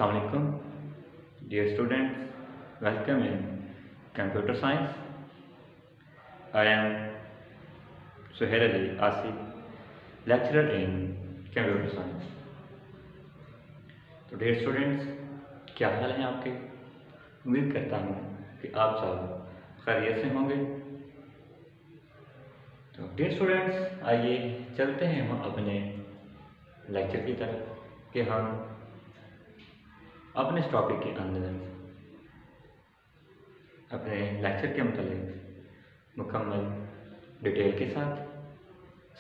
Assalamualaikum, dear students. Welcome in Computer Science. I am Suhail Ali Asif, lecturer in Computer Science. तो dear students, क्या हाल है आपके? उम्मीद करता हूँ कि आप सब खैरियत से होंगे। तो dear students, आइए चलते हैं हम अपने लेक्चर की तरफ कि हम अपने इस टॉपिक के अंदर अपने लेक्चर के मतलब मुकम्मल डिटेल के साथ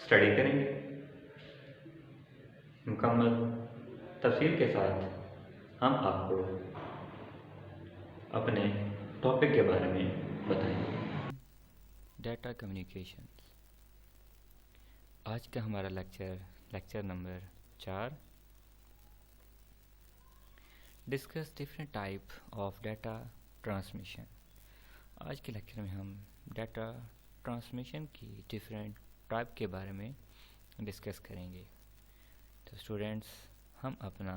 स्टडी करेंगे, मुकम्मल तफसील के साथ हम आपको अपने टॉपिक के बारे में बताएंगे। Data communication. आज का हमारा lecture number 4, discuss different type of data transmission. आज के लेक्चर में हम डाटा ट्रांसमिशन की डिफरेंट टाइप के बारे में डिस्कस करेंगे। तो स्टूडेंट्स, हम अपना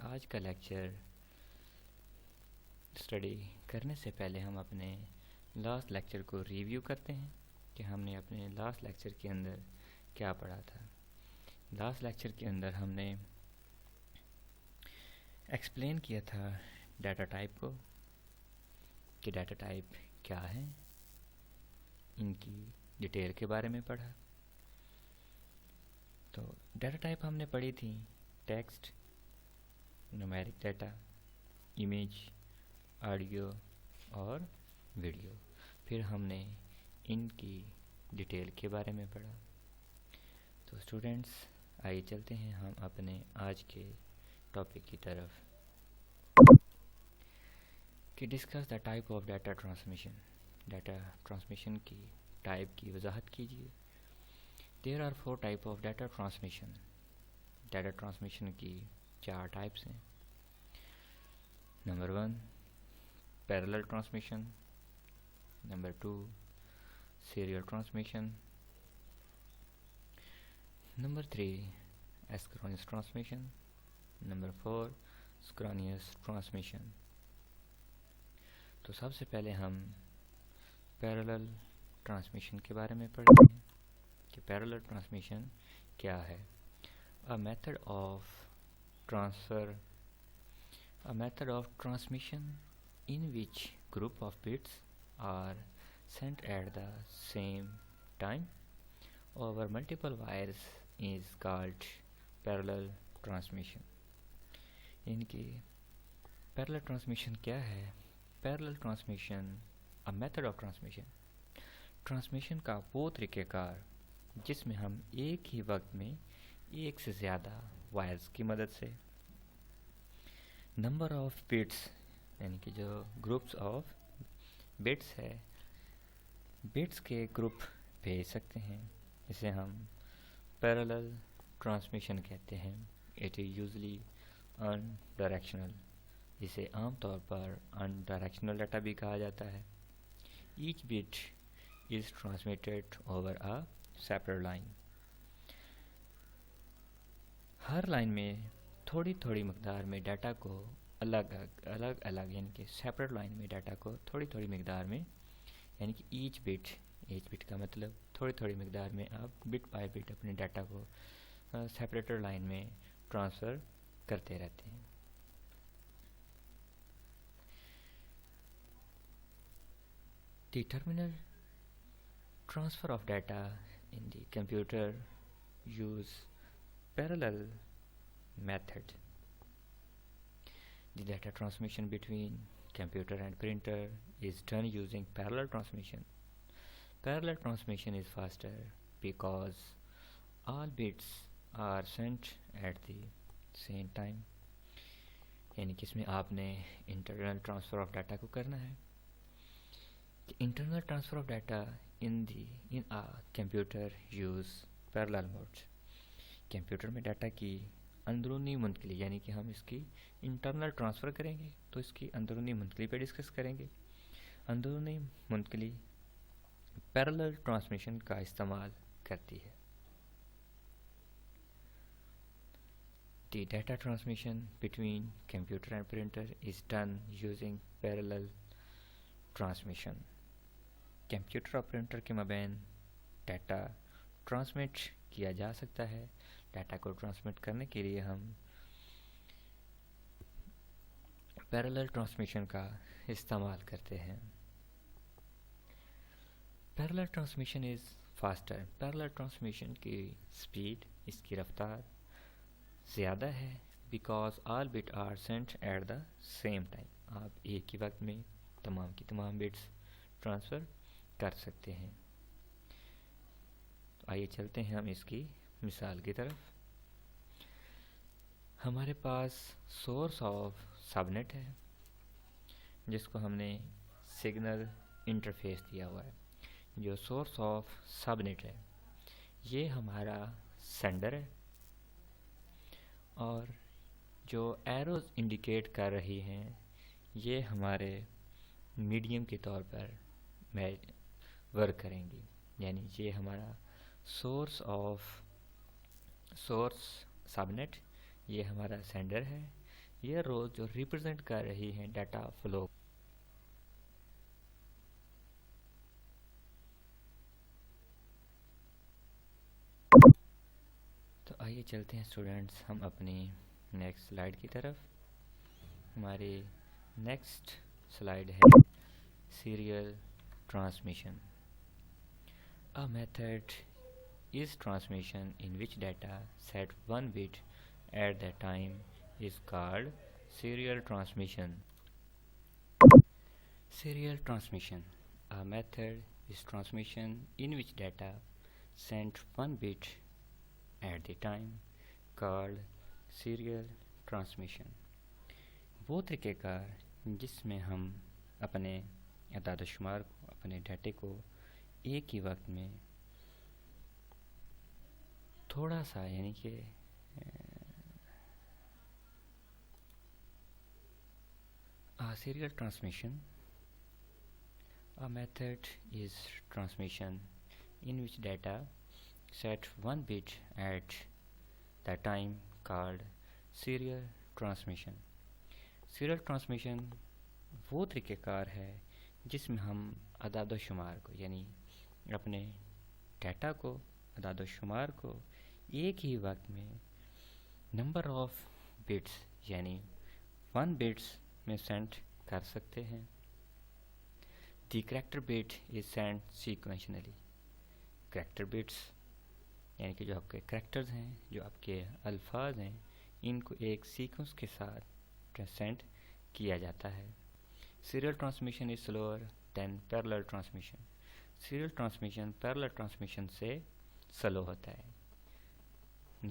आज का लेक्चर स्टडी करने से पहले हम अपने लास्ट लेक्चर को रिव्यू करते हैं कि हमने अपने लास्ट लेक्चर के अंदर क्या पढ़ा था। लास्ट लेक्चर के अंदर हमने एक्सप्लेन किया था डाटा टाइप को कि डाटा टाइप क्या है, इनकी डिटेल के बारे में पढ़ा। तो डाटा टाइप हमने पढ़ी थी text, numeric data, image, audio और वीडियो। फिर हमने इनकी डिटेल के बारे में पढ़ा। तो स्टूडेंट्स, आइए चलते हैं हम अपने आज के टॉपिक की तरफ कि discuss the type of data transmission. Data transmission की टाइप की वजाहत कीजिए। There are 4 type of data transmission. Data transmission की 4 टाइप्स हैं। Number 1, parallel transmission. Number 2, serial transmission. Number 3, asynchronous transmission. Number 4, synchronous transmission. तो सबसे पहले हम पैरेलल ट्रांसमिशन के बारे में पढ़ते हैं कि पैरेलल ट्रांसमिशन क्या है। A method of transmission in which group of bits are sent at the same time over multiple wires is called parallel transmission। इनकी पैरेलल ट्रांसमिशन क्या है? Parallel transmission a method of transmission का वो तरीक़ेकार जिसमें हम एक ही वक्त में एक से ज़्यादा वायर्स की मदद से नंबर ऑफ बिट्स, यानी कि जो ग्रुप्स ऑफ बिट्स है, बिट्स के ग्रुप भेज सकते हैं। इसे हम पैरेलल ट्रांसमिशन कहते हैं। It is usually unidirectional. इसे आमतौर पर अनडायरेक्शनल डाटा भी कहा जाता है। Each bit is transmitted over a separate line. हर लाइन में थोड़ी थोड़ी मकदार में डाटा को अलग अलग यानी कि सेपरेट लाइन में डाटा को थोड़ी थोड़ी मकदार में, यानी कि ईच बिट का मतलब थोड़ी थोड़ी मकदार में आप बिट बाय बिट अपने डाटा को सेपरेटर लाइन में ट्रांसफ़र करते रहते हैं। The terminal transfer of data in the computer use parallel method. The data transmission between computer and printer is done using parallel transmission. Parallel transmission is faster because all bits are sent at the same time। यानी कि इसमें आपने internal transfer of data को करना है। Internal transfer of data in a computer use parallel modes. Computer में data की अंदरूनी मुंतकली, यानी कि हम इसकी इंटरनल ट्रांसफ़र करेंगे तो इसकी अंदरूनी मुंतकली पे डिस्कस करेंगे। अंदरूनी मुंतकली पैरेलल ट्रांसमिशन का इस्तेमाल करती है। The data transmission between computer and printer is done using parallel transmission. Computer और प्रिंटर के मबैन डाटा ट्रांसमिट किया जा सकता है. डाटा को ट्रांसमिट करने के लिए हम पैरेलल ट्रांसमिशन का इस्तेमाल करते हैं. Parallel transmission is faster. Parallel transmission की स्पीड, इसकी रफ्तार ज़्यादा है because all bit are sent at the same time. आप एक ही वक्त में तमाम की तमाम बिट्स ट्रांसफ़र कर सकते हैं. तो आइए चलते हैं हम इसकी मिसाल की तरफ. हमारे पास सोर्स ऑफ सबनेट है जिसको हमने सिग्नल इंटरफेस दिया हुआ है. जो सोर्स ऑफ सबनेट है ये हमारा सेंडर है और जो एरोज इंडिकेट कर रही हैं ये हमारे मीडियम के तौर पर वर्क करेंगी. यानी ये हमारा सोर्स सबनेट, ये हमारा सेंडर है. ये रोज जो रिप्रेजेंट कर रही हैं डाटा फ्लो. तो आइए चलते हैं स्टूडेंट्स हम अपनी नेक्स्ट स्लाइड की तरफ. हमारी नेक्स्ट स्लाइड है serial transmission. A method is transmission in which data set one bit at the time is called serial transmission. Serial transmission. A method is transmission in which data sent one bit at the time called serial transmission. वो तरीक़ेकार जिसमें हम अपने अदाद शुमार को, अपने डाटे को एक ही वक्त में थोड़ा सा यानी कि serial transmission. A method is transmission in which data set one bit at the time called serial transmission. Serial transmission वो तरीक़ेकार है जिसमें हम अदाद शुमार को यानी अपने डाटा को, अदाद शुमार को एक ही वक्त में नंबर ऑफ बिट्स यानी 1 बिट्स में सेंड कर सकते हैं. The character bit is send sequentially. Character bits यानी कि जो आपके करैक्टर्स हैं, जो आपके अल्फाज हैं, इनको एक सीक्वेंस के साथ सेंड किया जाता है. Serial transmission is slower than parallel transmission. Serial transmission parallel transmission से स्लो होता है.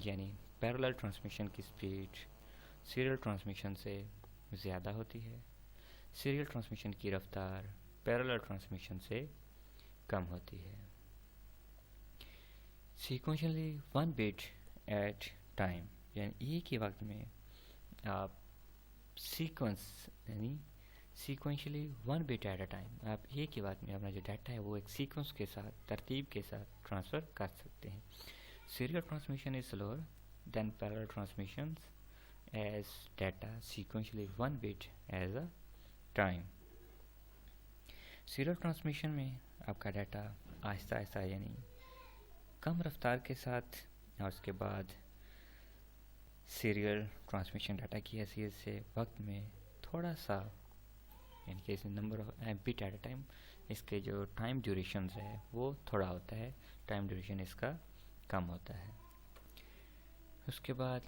यानी parallel transmission की स्पीड serial transmission से ज़्यादा होती है. serial transmission की रफ्तार parallel transmission से कम होती है. Sequentially one bit at time यानी एक ही वक्त में आप सीक्वेंस यानी sequentially 1 bit at a time, आप एक ही बात में अपना जो डाटा है वो एक सीक्वेंस के साथ, तरतीब के साथ ट्रांसफ़र कर सकते हैं. Serial transmission is slower than parallel transmission as data sequentially 1 bit as a time. Serial transmission में आपका डाटा आहिस्ता आहिस्ता यानी कम रफ्तार के साथ और उसके बाद सीरियल ट्रांसमिशन डाटा की हैसियत से वक्त में थोड़ा सा यानी कि इसे number of bit at a time, इसके जो टाइम ड्यूरेशन है वो थोड़ा होता है, टाइम ड्यूरेशन इसका कम होता है. उसके बाद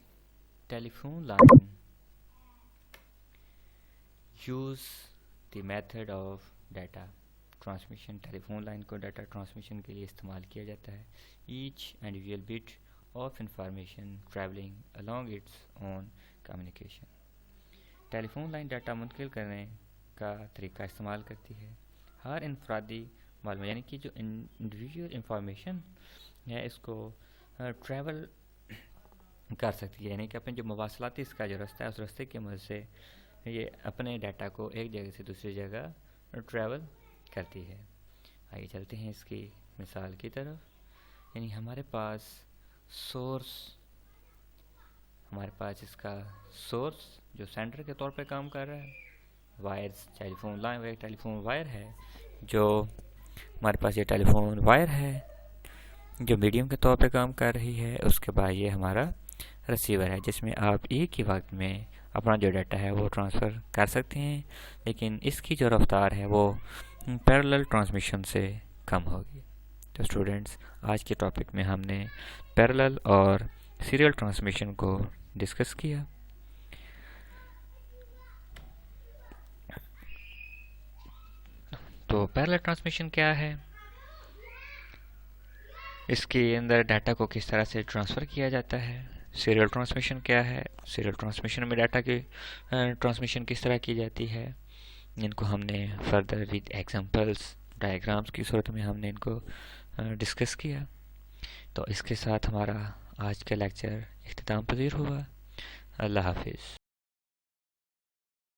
telephone line use the method of data transmission. Telephone line को डाटा ट्रांसमिशन के लिए इस्तेमाल किया जाता है. Each individual bit of information travelling along its own communication. Telephone line data मुंतकिल करने का तरीका इस्तेमाल करती है. हर इनफरादी मालूम यानी कि जो इंडिविजुअल इंफॉर्मेशन है इसको ट्रैवल कर सकती है. यानी कि अपने जो मवासलाती इसका जो रास्ता है उस रास्ते की मदद से ये अपने डाटा को एक जगह से दूसरी जगह ट्रैवल करती है. आइए चलते हैं इसकी मिसाल की तरफ. यानी हमारे पास सोर्स ہمارے پاس اس کا سورس جو سینڈر کے طور پہ کام کر رہا ہے، وائرز ٹیلی فون وائر ہے، جو ہمارے پاس یہ ٹیلی فون وائر ہے جو میڈیم کے طور پہ کام کر رہی ہے. اس کے بعد یہ ہمارا ریسیور ہے جس میں آپ ایک ہی وقت میں اپنا جو ڈیٹا ہے وہ ٹرانسفر کر سکتے ہیں، لیکن اس کی جو رفتار ہے وہ پیرلل ٹرانسمیشن سے کم ہوگی. تو اسٹوڈنٹس، آج کے ٹاپک میں ہم نے پیرلل اور سیریل ٹرانسمیشن کو ڈسکس کیا. تو پیرلل ٹرانسمیشن کیا ہے، اس کے اندر ڈیٹا کو کس طرح سے ٹرانسفر کیا جاتا ہے، سیریل ٹرانسمیشن کیا ہے، سیریل ٹرانسمیشن میں ڈیٹا کی ٹرانسمیشن کس طرح کی جاتی ہے، ان کو ہم نے فردر ود ایگزامپلس ڈائیگرامس کی صورت میں ہم نے ان کو ڈسکس کیا. تو اس کے ساتھ ہمارا آج کا لیکچر اختتام پذیر ہوا. اللہ حافظ.